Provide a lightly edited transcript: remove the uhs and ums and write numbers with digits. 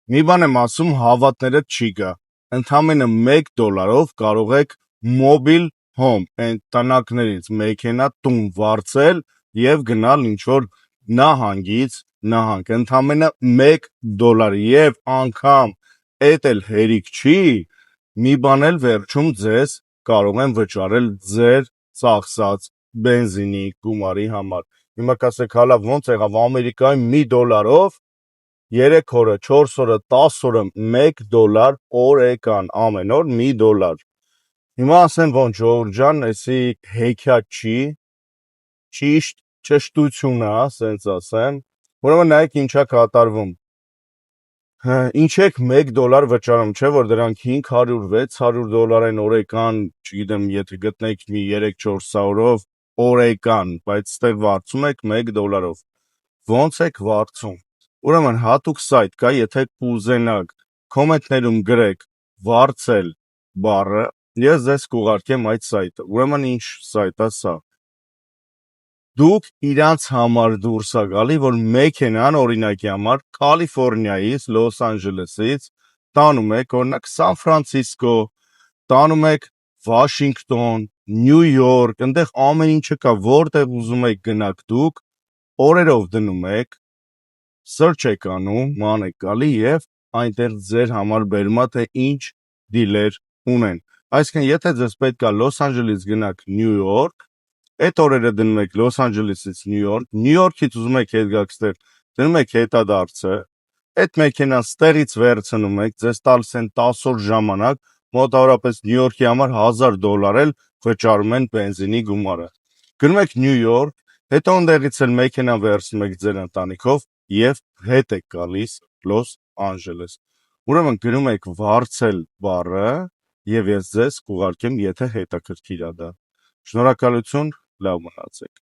Մի բան եմ ասում, հավատները չի գա։ Ընդամենը $1 կարող եք mobile home, այն տնակներից մեքենա տուն վարձել եւ գնալ ինչ որ նահանգից նահանգ։ Ընդամենը $1 եւ անգամ էդ էլ հերիք չի, մի բան էլ վերջում ձեզ կարող են վճարել ձեր ծախսած բենզինի գումարի համար։ Հիմա կասեք, հալա ոնց եղավ Ամերիկայում $1 3 օրը, 4 օրը, 10 օրը $1 օրեկան, ամեն օր $1։ Հիմա ասեմ ոնց ժողովուրդ ջան, էսի հեքիաթ չի, ճիշտ ճշտություն է, ասենց ասեմ։ Ուրեմն նայեք ինչա կատարվում։ Ինչ եք $1 վճարում, չէ՞ որ դրանք $500-600 են օրեկան, չգիտեմ, եթե գտնեք մի 3-400-ով օրեկան, բայց ստեղ վարձում եք $1։ Ոնց եք վարձում։ Ուրեմն հատուկ սայթ կա, եթե կուզենաք, կոմենտներում գրեք վարձել բառը, ես ձեզ կուղարկեմ այդ սայթը։ Ուրեմն ինչ սայթ է սա։ Դուք իրանց համար դուրս է գալի, որ մեքենան օրինակի համար Կալիֆոռնիայից, Լոս Անջելեսից տանում եք, օրինակ Սան Ֆրանցիսկո, տանում եք Վաշինգտոն, Նյու Յորք, այնտեղ ամեն ինչը կա, որտեղ ուզում եք գնաք դուք, օրերով դնում եք, search եք անում, ման եք գալի եւ այնտեղ ձեր համար բերումա թե ինչ դիլեր ունեն։ Այսինքն եթե ձեզ պետք է Լոս Անջելես գնաք Նյու Յորք, այդ օրերը դնում եք Լոս Անջելեսից Նյու Յորք, Նյու Յորքից ուզում եք հետ գաք ստեղ, դնում եք հետադարձը, այդ մեքենան ստեղից վերցնում եք, ձեզ տալիս են 10 օր ժամանակ, մոտավորապես Նյու Յորքի համար $1000 էլ վճարում են բենզինի գումարը։ Գնում եք Նյու Յորք, հետո ընդեղից էլ մեքենան վերցնում եք ձեր ընտանիքով եւ հետ եք գալիս Լոս Անջելես։ Ուրեմն գրում եք վարձել բառը եւ ես ձեզ կուղարկեմ, եթե հետաքրքիր է դա։ Շնորհակալություն, լավ մնացեք։